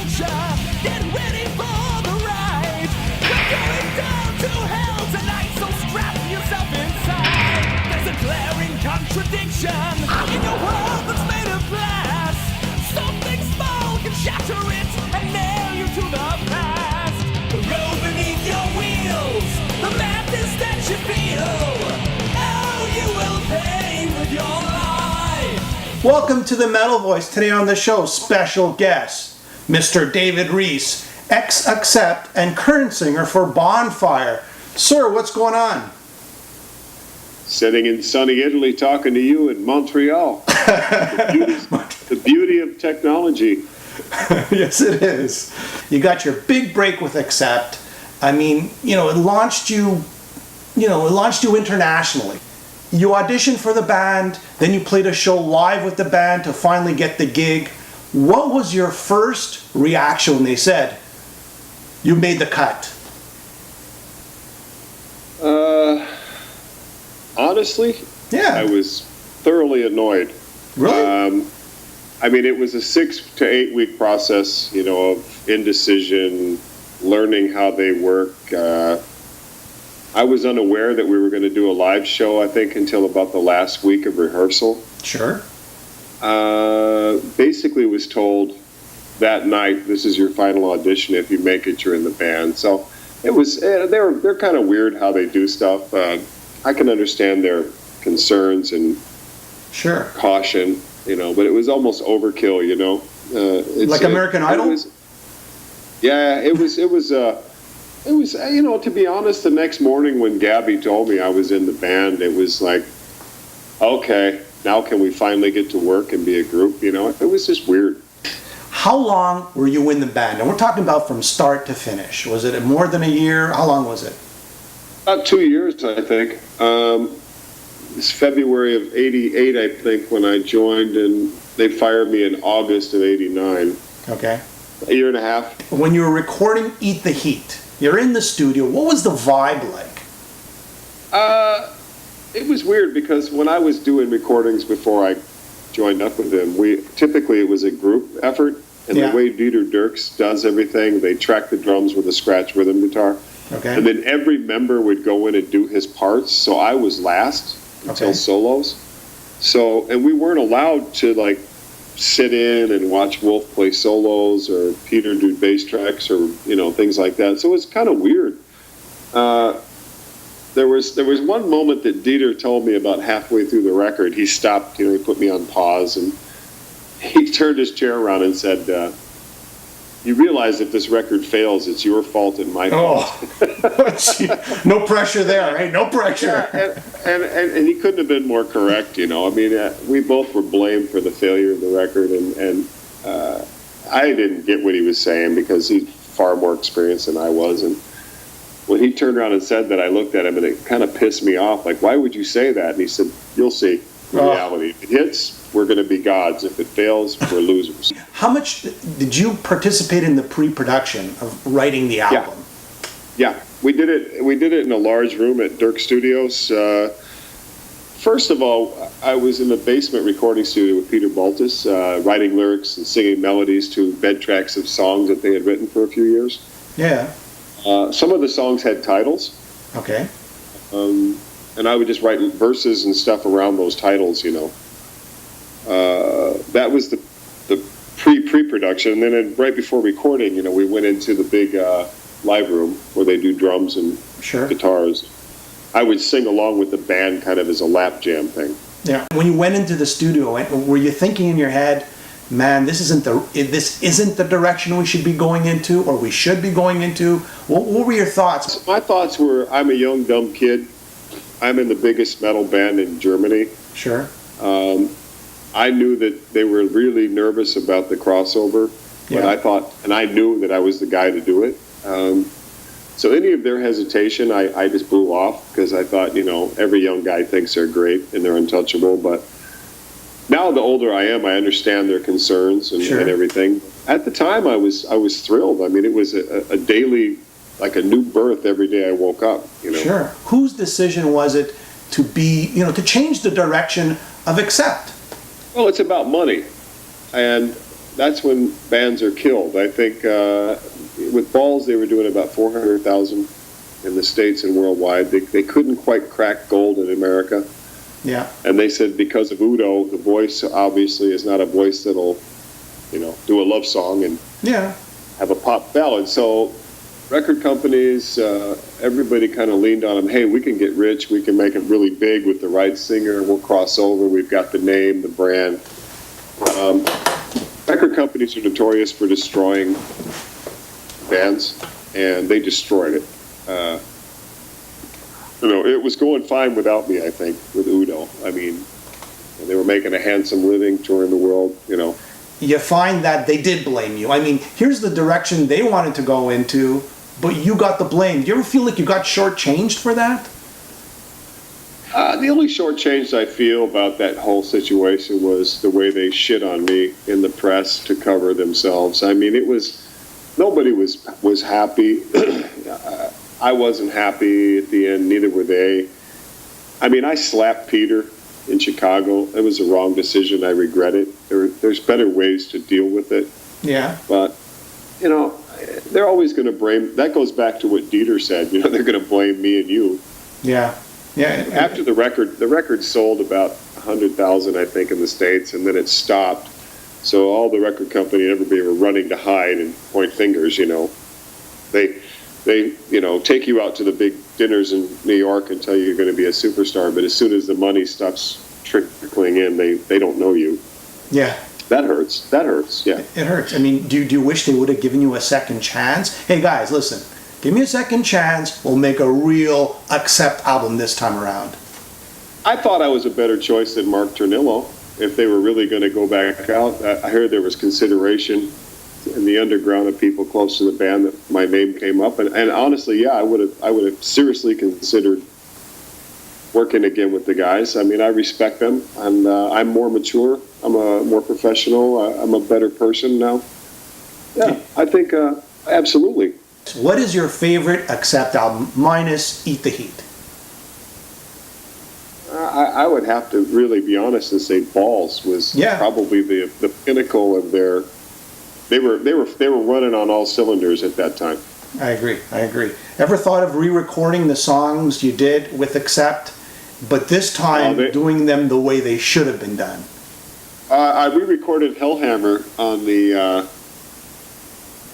future. Get ready for the ride. We're going down to hell tonight, so strap yourself inside. There's a glaring contradiction in your world that's made of glass. Something small can shatter it and nail you to the past. The road beneath your wheels, the madness that you feel. Oh, you will pay with your life. Welcome to the Metal Voice. Today on the show, special guest, Mr. David Reece, ex-Accept and current singer for Bonfire. Sir, what's going on? Sitting in sunny Italy talking to you in Montreal. The beauty of technology. Yes, it is. You got your big break with Accept. I mean, it launched you internationally. You auditioned for the band, then you played a show live with the band to finally get the gig. What was your first reaction when they said, you made the cut? Honestly, Yeah. I was thoroughly annoyed. Really? It was a 6 to 8 week process, of indecision, learning how they work. I was unaware that we were going to do a live show, I think, until about the last week of rehearsal. Sure. Basically was told that night, this is your final audition. If you make it, you're in the band. So it was, they're kind of weird how they do stuff. I can understand their concerns and Sure. caution, but it was almost overkill, Like American Idol? It was, to be honest, the next morning when Gabby told me I was in the band, it was like, okay, now can we finally get to work and be a group, It was just weird. How long were you in the band? And we're talking about from start to finish. Was it more than a year? How long was it? About 2 years, I think. It's February of 88, I think, when I joined, and they fired me in August of 89. Okay. A year and a half. When you were recording Eat the Heat, you're in the studio. What was the vibe like? It was weird because when I was doing recordings before I joined up with them, it was a group effort, and Yeah. the way Dieter Dirks does everything, they track the drums with a scratch rhythm guitar, Okay. and then every member would go in and do his parts, so I was last until Okay. solos. So, and we weren't allowed to sit in and watch Wolf play solos or Peter do bass tracks or things like that. So it's kind of weird. There was one moment that Dieter told me about halfway through the record. He stopped, he put me on pause, and he turned his chair around and said, you realize if this record fails, it's your fault and my fault. Oh, no pressure there, right? No pressure. Yeah, and he couldn't have been more correct, we both were blamed for the failure of the record, and I didn't get what he was saying because he's far more experienced than I was, and when he turned around and said that, I looked at him and it kind of pissed me off, like, why would you say that? And he said, you'll see, reality. If it hits, we're going to be gods. If it fails, we're losers. How much did you participate in the pre-production of writing the album? Yeah, we did it in a large room at Dirk Studios. First of all, I was in the basement recording studio with Peter Baltes, writing lyrics and singing melodies to bed tracks of songs that they had written for a few years. Yeah. Some of the songs had titles. Okay. And I would just write verses and stuff around those titles, That was the pre-production. And then right before recording, we went into the big live room where they do drums and Sure. guitars. I would sing along with the band kind of as a lap jam thing. Yeah. When you went into the studio, were you thinking in your head, man, this isn't the direction we should be going into, or we should be going into? What were your thoughts? My thoughts were, I'm a young, dumb kid. I'm in the biggest metal band in Germany. Sure. I knew that they were really nervous about the crossover, but Yeah. I knew that I was the guy to do it. So any of their hesitation, I just blew off because I thought, every young guy thinks they're great and they're untouchable. But now the older I am, I understand their concerns and, Sure. and everything. At the time, I was thrilled. It was a daily, like a new birth every day I woke up. Sure. Whose decision was it to be, to change the direction of Accept? Well, it's about money. And that's when bands are killed. I think with Balls, they were doing about 400,000 in the States and worldwide. They couldn't quite crack gold in America. Yeah. And they said because of Udo, the voice obviously is not a voice that'll, do a love song and Yeah. have a pop ballad. So record companies, everybody kind of leaned on them. Hey, we can get rich. We can make it really big with the right singer. We'll cross over. We've got the name, the brand. Record companies are notorious for destroying bands, and they destroyed it. It was going fine without me, I think, with Udo. I mean, they were making a handsome living, touring the world, You find that they did blame you. I mean, here's the direction they wanted to go into, but you got the blame. Do you ever feel like you got shortchanged for that? The only shortchange I feel about that whole situation was the way they shit on me in the press to cover themselves. I mean, nobody was happy. I wasn't happy at the end, neither were they. I mean, I slapped Peter in Chicago. It was a wrong decision. I regret it. There's better ways to deal with it. Yeah. But, they're always going to blame. That goes back to what Dieter said. They're going to blame me and you. Yeah. Yeah. After the record sold about 100,000, I think, in the States, and then it stopped. So all the record company and everybody were running to hide and point fingers. They take you out to the big dinners in New York and tell you you're going to be a superstar, but as soon as the money stops trickling in, they don't know you. Yeah. That hurts. Yeah. It hurts. I mean, do you wish they would have given you a second chance? Hey guys, listen, give me a second chance. We'll make a real Accept album this time around. I thought I was a better choice than Mark Ternillo if they were really going to go back out. I heard there was consideration in the underground of people close to the band that my name came up, and honestly, yeah, I would have seriously considered working again with the guys. I mean, I respect them, and I'm more mature. I'm a more professional. I'm a better person now. Yeah, I think absolutely. What is your favorite Accept album minus Eat the Heat? I would have to really be honest and say Balls was probably the pinnacle of their. They were running on all cylinders at that time. I agree. Ever thought of re-recording the songs you did with Accept, but this time doing them the way they should have been done? I re-recorded Hellhammer on the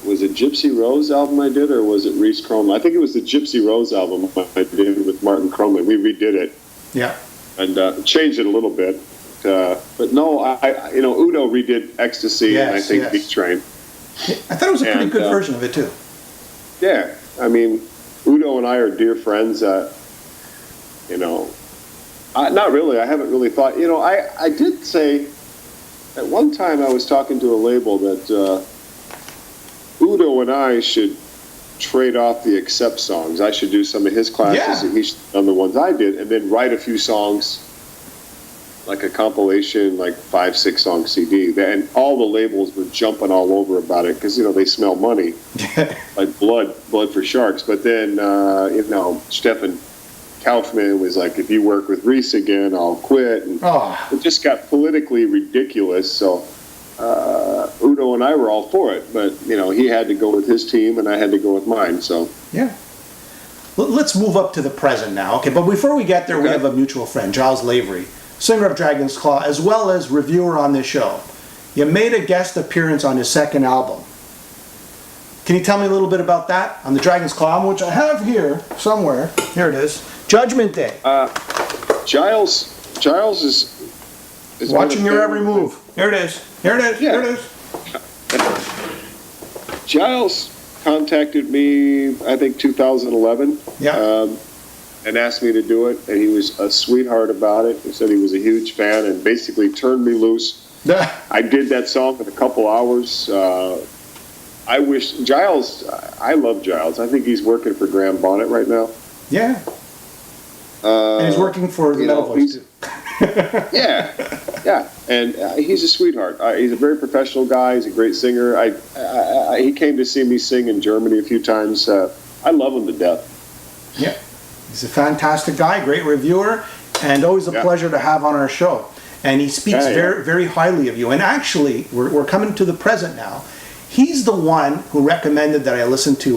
was it Gypsy Rose album I did, or was it Reese Cromley? I think it was the Gypsy Rose album I did with Martin Cromley. We redid it. Yeah. And changed it a little bit. But no, Udo redid Ecstasy and I think Beat Train. I thought it was a pretty good version of it too. Yeah, I mean, Udo and I are dear friends. Not really. I haven't really thought. I did say at one time I was talking to a label that Udo and I should trade off the Accept songs. I should do some of his classes and he should have done the ones I did, and then write a few songs, like a compilation, like 5-6 song CD. And all the labels were jumping all over about it because they smell money, like blood for sharks. But then Stefan Kaufman was like, if you work with Reese again, I'll quit. And it just got politically ridiculous. So Udo and I were all for it, but he had to go with his team and I had to go with mine. So yeah. Let's move up to the present now. Okay, but before we get there, we have a mutual friend, Giles Lavery, singer of Dragon's Claw, as well as reviewer on this show. You made a guest appearance on his second album. Can you tell me a little bit about that on the Dragon's Claw album, which I have here somewhere? Here it is. Judgment Day. Giles is watching your every move. Here it is. Here it is. Giles contacted me, I think 2011. Yeah. And asked me to do it, and he was a sweetheart about it. He said he was a huge fan and basically turned me loose. I did that song in a couple hours. I wish Giles, I love Giles. I think he's working for Graham Bonnet right now. Yeah. And he's working for the Metal Voice too. Yeah. And he's a sweetheart. He's a very professional guy. He's a great singer. He came to see me sing in Germany a few times. I love him to death. Yeah. He's a fantastic guy, great reviewer, and always a pleasure to have on our show. and he speaks very, very highly of you. And actually, we're coming to the present now. He's the one who recommended that I listen to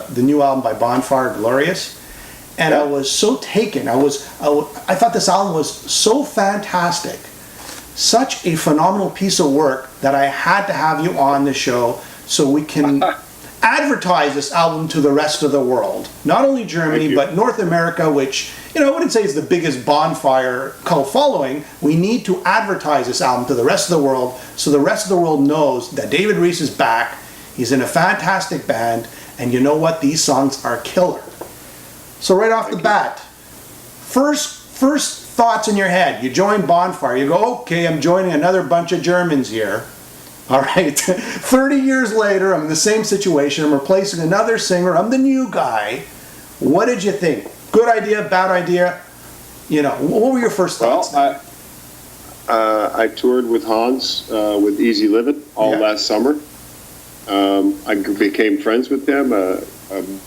the new album by Bonfire-Glorious, and I was so taken. I thought this album was so fantastic, such a phenomenal piece of work, that I had to have you on the show so we can advertise this album to the rest of the world. Not only Germany, but North America, which, you know, I wouldn't say is the biggest Bonfire cult following. We need to advertise this album to the rest of the world so the rest of the world knows that David Reece is back. He's in a fantastic band, and you know what? These songs are killer. So right off the bat, first thoughts in your head. You join Bonfire. You go, okay, I'm joining another bunch of Germans here. All right, 30 years later, I'm in the same situation. I'm replacing another singer. I'm the new guy. What did you think? Good idea, bad idea? You know, what were your first thoughts? Well, I toured with Hans with Easy Living all last summer. I became friends with him, a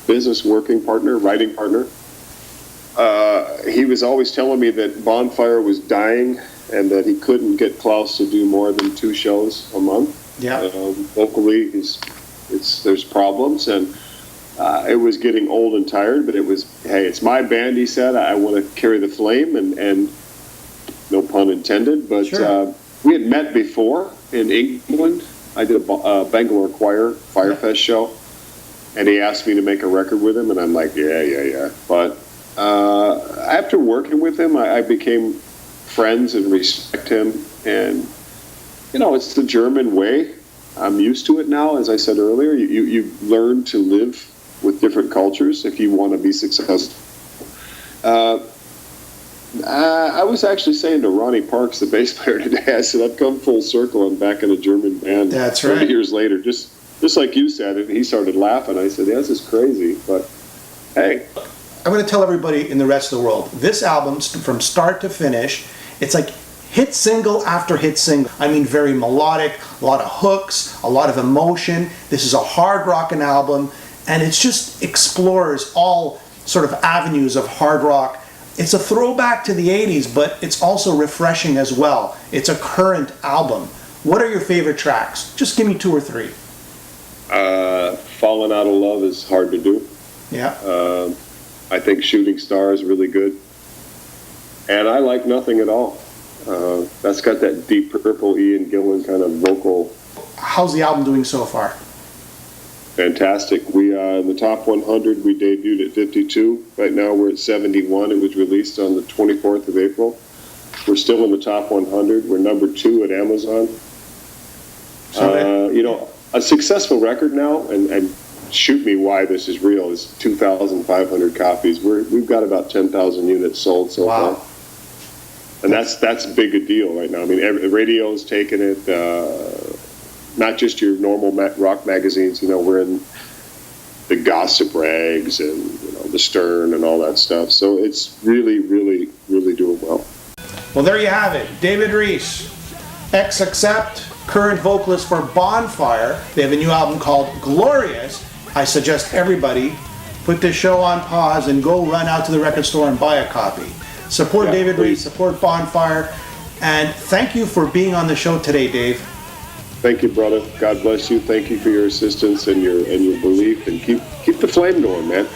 business working partner, writing partner. He was always telling me that Bonfire was dying and that he couldn't get Klaus to do more than 2 shows a month. Yeah. Locally, there's problems, and it was getting old and tired, but it was, hey, it's my band, he said. I want to carry the flame, and no pun intended, but we had met before in England. I did a Bangalore Choir Firefest show, and he asked me to make a record with him, and I'm like, yeah. But after working with him, I became friends and respect him, and you know, it's the German way. I'm used to it now. As I said earlier, you learn to live with different cultures if you want to be successful. I was actually saying to Ronnie Parks, the bass player today, I said, I've come full circle. I'm back in a German band. That's right. 30 years later, just like you said, and he started laughing. I said, yeah, this is crazy, but hey. I'm going to tell everybody in the rest of the world, this album, from start to finish, it's like hit single after hit single. I mean, very melodic, a lot of hooks, a lot of emotion. This is a hard rockin' album, and it just explores all sort of avenues of hard rock. It's a throwback to the 80s, but it's also refreshing as well. It's a current album. What are your favorite tracks? Just give me 2 or 3. Falling Out of Love is hard to do. Yeah. I think Shooting Star is really good. And I like Nothing at All. That's got that Deep Purple Ian Gillan kind of vocal. How's the album doing so far? Fantastic. We in the top 100, we debuted at 52. Right now we're at 71. It was released on the 24th of April. We're still in the top 100. We're number 2 at Amazon. You know, a successful record now, and shoot me why this is real, is 2,500 copies. We've got about 10,000 units sold so far. And that's big a deal right now. I mean, radio's taking it, not just your normal rock magazines. You know, we're in the Gossip Rags and, you know, the Stern and all that stuff. So it's really, really, really doing well. Well, there you have it. David Reece, ex-Accept, current vocalist for Bonfire. They have a new album called Glorious. I suggest everybody put this show on pause and go run out to the record store and buy a copy. Support David Reece, support Bonfire, and thank you for being on the show today, Dave. Thank you, brother. God bless you. Thank you for your assistance and your belief, and keep the flame going, man.